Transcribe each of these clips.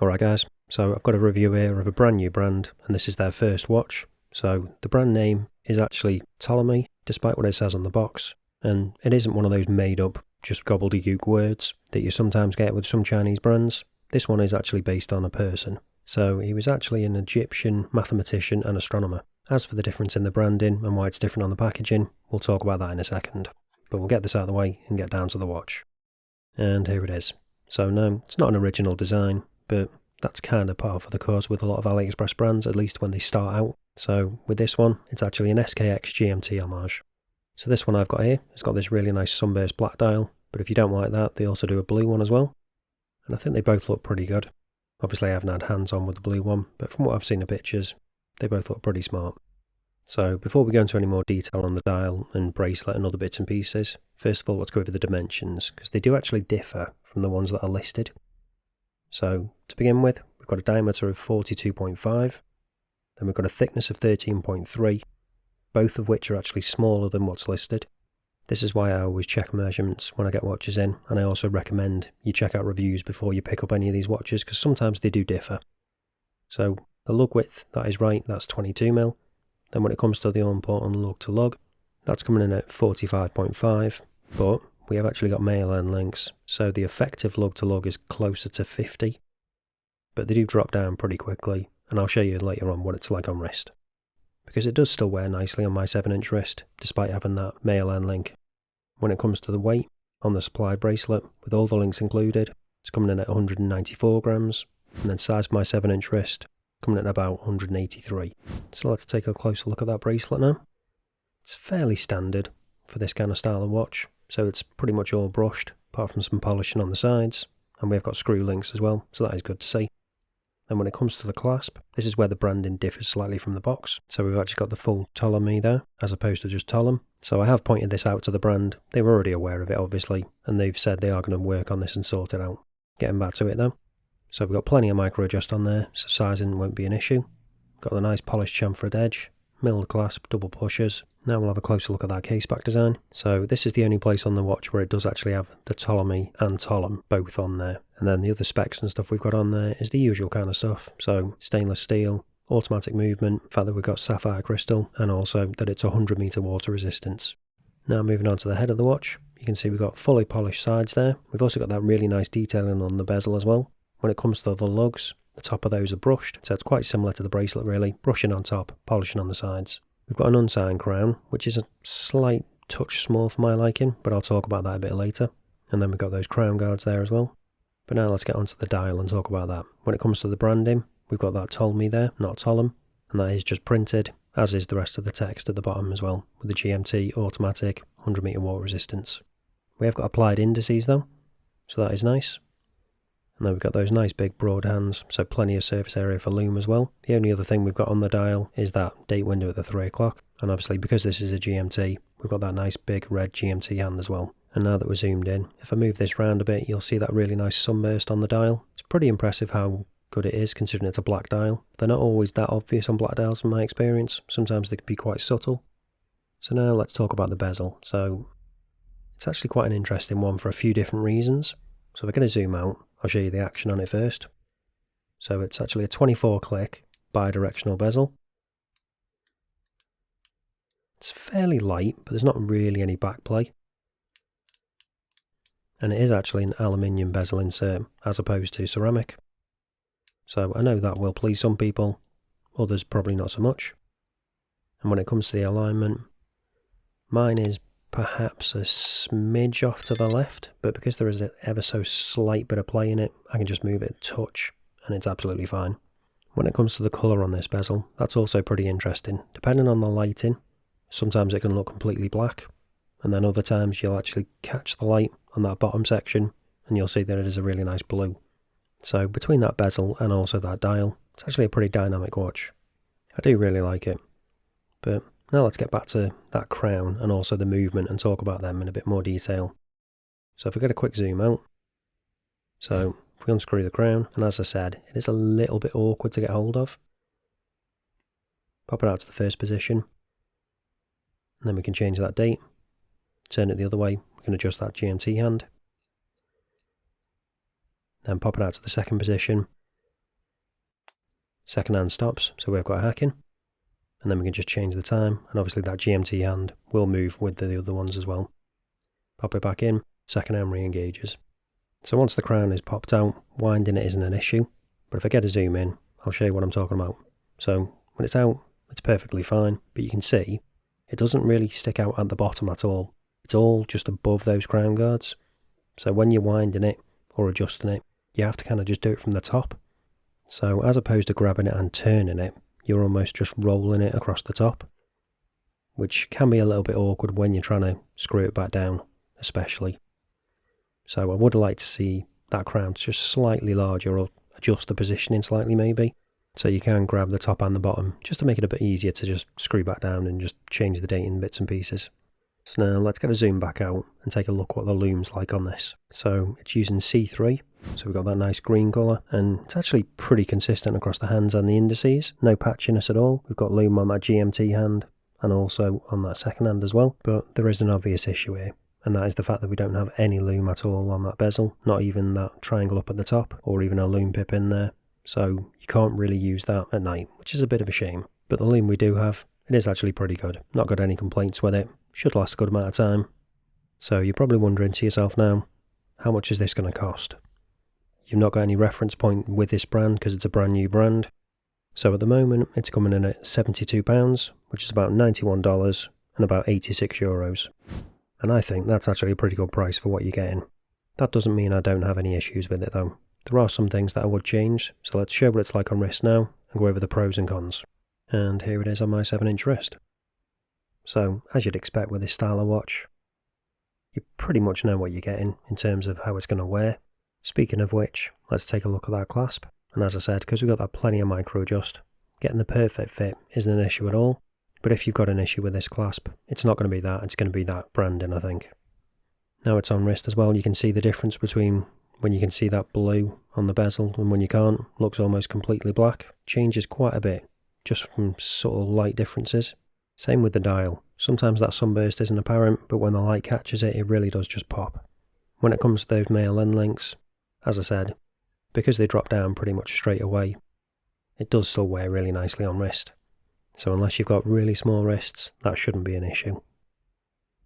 Alright guys, so I've got a review here of a brand new brand, and this is their first watch. So the brand name is actually Ptolemy, despite what it says on the box, and it isn't one of those made up, just gobbledygook words that you sometimes get with some Chinese brands. This one is actually based on a person. So he was actually an Egyptian mathematician and astronomer. As for the difference in the branding and why it's different on the packaging, we'll talk about that in a second. But we'll get this out of the way and get down to the watch. And here it is. So no, it's not an original design, but that's kind of par for the course with a lot of AliExpress brands, at least when they start out. So with this one, it's actually an SKX GMT Homage. So this one I've got here, it's got this really nice sunburst black dial, but if you don't like that, they also do a blue one as well. And I think they both look pretty good. Obviously I haven't had hands on with the blue one, but from what I've seen of pictures, they both look pretty smart. So before we go into any more detail on the dial and bracelet and other bits and pieces, first of all let's go over the dimensions, because they do actually differ from the ones that are listed. So to begin with, we've got a diameter of 42.5, then we've got a thickness of 13.3, both of which are actually smaller than what's listed. This is why I always check measurements when I get watches in, and I also recommend you check out reviews before you pick up any of these watches, because sometimes they do differ. So the lug width, that is right, that's 22mm. Then when it comes to the all-important lug to lug, that's coming in at 45.5, but we have actually got male end links, so the effective lug to lug is closer to 50, but they do drop down pretty quickly, and I'll show you later on what it's like on wrist, because it does still wear nicely on my 7-inch wrist, despite having that male end link. When it comes to the weight, on the supplied bracelet, with all the links included, it's coming in at 194 grams, and then size for my 7-inch wrist, coming in at about 183. So let's take a closer look at that bracelet now. It's fairly standard for this kind of style of watch. So it's pretty much all brushed, apart from some polishing on the sides, and we've got screw links as well, so that is good to see. And when it comes to the clasp, this is where the branding differs slightly from the box. So we've actually got the full Ptolemy there, as opposed to just Ptolem. So I have pointed this out to the brand. They were already aware of it, obviously, and they've said they are going to work on this and sort it out. Getting back to it though. So we've got plenty of micro adjust on there, so sizing won't be an issue. Got the nice polished chamfered edge, milled clasp, double pushers. Now we'll have a closer look at that case back design. So this is the only place on the watch where it does actually have the Ptolemy and Ptolem both on there. And then the other specs and stuff we've got on there is the usual kind of stuff. So stainless steel, automatic movement, the fact that we've got sapphire crystal, and also that it's 100 meter water resistance. Now moving on to the head of the watch, you can see we've got fully polished sides there. We've also got that really nice detailing on the bezel as well. When it comes to the lugs, the top of those are brushed, so it's quite similar to the bracelet really, brushing on top, polishing on the sides. We've got an unsigned crown, which is a slight touch small for my liking, but I'll talk about that a bit later. And then we've got those crown guards there as well. But now let's get onto the dial and talk about that. When it comes to the branding, we've got that Ptolemy there, not Ptolem, and that is just printed, as is the rest of the text at the bottom as well, with the GMT automatic 100 meter water resistance. We have got applied indices though, so that is nice. And then we've got those nice big broad hands, so plenty of surface area for Lume as well. The only other thing we've got on the dial is that date window at the 3 o'clock. And obviously because this is a GMT, we've got that nice big red GMT hand as well. And now that we're zoomed in, if I move this round a bit, you'll see that really nice sunburst on the dial. It's pretty impressive how good it is considering it's a black dial. They're not always that obvious on black dials from my experience. Sometimes they can be quite subtle. So now let's talk about the bezel. So it's actually quite an interesting one for a few different reasons. So we're going to zoom out. I'll show you the action on it first. So it's actually a 24 click bi-directional bezel. It's fairly light, but there's not really any backplay. And it is actually an aluminium bezel insert as opposed to ceramic. So I know that will please some people, others probably not so much. And when it comes to the alignment, mine is perhaps a smidge off to the left, but because there is an ever so slight bit of play in it, I can just move it a touch and it's absolutely fine. When it comes to the colour on this bezel, that's also pretty interesting. Depending on the lighting, sometimes it can look completely black, and then other times you'll actually catch the light on that bottom section and you'll see that it is a really nice blue. So between that bezel and also that dial, it's actually a pretty dynamic watch. I do really like it. But now let's get back to that crown and also the movement and talk about them in a bit more detail. So if we get a quick zoom out, so if we unscrew the crown, and as I said, it is a little bit awkward to get hold of. Pop it out to the first position, and then we can change that date, turn it the other way, we can adjust that GMT hand, then pop it out to the second position, second hand stops, so we've got hacking. And then we can just change the time, and obviously that GMT hand will move with the other ones as well. Pop it back in, second hand re-engages. So once the crown is popped out, winding it isn't an issue, but if I get a zoom in, I'll show you what I'm talking about. So when it's out, it's perfectly fine, but you can see it doesn't really stick out at the bottom at all. It's all just above those crown guards. So when you're winding it or adjusting it, you have to kind of just do it from the top. So as opposed to grabbing it and turning it, you're almost just rolling it across the top, which can be a little bit awkward when you're trying to screw it back down, especially. So I would like to see that crown just slightly larger, or adjust the positioning slightly maybe, so you can grab the top and the bottom, just to make it a bit easier to just screw back down and just change the date in bits and pieces. So now let's get a zoom back out and take a look what the Lume's like on this. So it's using C3, so we've got that nice green colour, and it's actually pretty consistent across the hands and the indices, no patchiness at all. We've got Lume on that GMT hand and also on that second hand as well, but there is an obvious issue here, and that is the fact that we don't have any Lume at all on that bezel, not even that triangle up at the top, or even a Lume pip in there, so you can't really use that at night, which is a bit of a shame. But the Lume we do have, it is actually pretty good, not got any complaints with it, should last a good amount of time. So you're probably wondering to yourself now, how much is this going to cost? You've not got any reference point with this brand because it's a brand new brand. So at the moment it's coming in at £72, which is about $91 and about €86. And I think that's actually a pretty good price for what you're getting. That doesn't mean I don't have any issues with it though. There are some things that I would change, so let's show what it's like on wrist now and go over the pros and cons. And here it is on my 7-inch wrist. So, as you'd expect with this style of watch, you pretty much know what you're getting in terms of how it's going to wear. Speaking of which, let's take a look at that clasp. And as I said, because we've got that plenty of micro adjust, getting the perfect fit isn't an issue at all. But if you've got an issue with this clasp, it's not going to be that, it's going to be that branding, I think. Now it's on wrist as well, you can see the difference between when you can see that blue on the bezel and when you can't. Looks almost completely black. Changes quite a bit, just from subtle light differences. Same with the dial. Sometimes that sunburst isn't apparent, but when the light catches it, it really does just pop. When it comes to those male end links, as I said, because they drop down pretty much straight away, it does still wear really nicely on wrist. So unless you've got really small wrists, that shouldn't be an issue.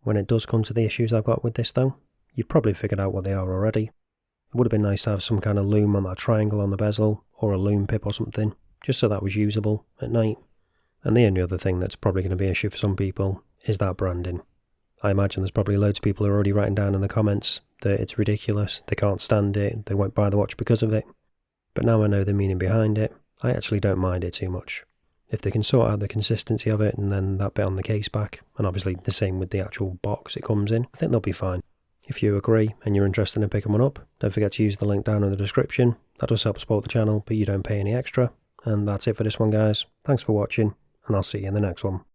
When it does come to the issues I've got with this though, you've probably figured out what they are already. It would have been nice to have some kind of Lume on that triangle on the bezel, or a Lume pip or something, just so that was usable at night. And the only other thing that's probably going to be an issue for some people is that branding. I imagine there's probably loads of people who are already writing down in the comments that it's ridiculous, they can't stand it, they won't buy the watch because of it. But now I know the meaning behind it, I actually don't mind it too much. If they can sort out the consistency of it and then that bit on the case back, and obviously the same with the actual box it comes in, I think they'll be fine. If you agree and you're interested in picking one up, don't forget to use the link down in the description. That does help support the channel, but you don't pay any extra. And that's it for this one, guys. Thanks for watching, and I'll see you in the next one.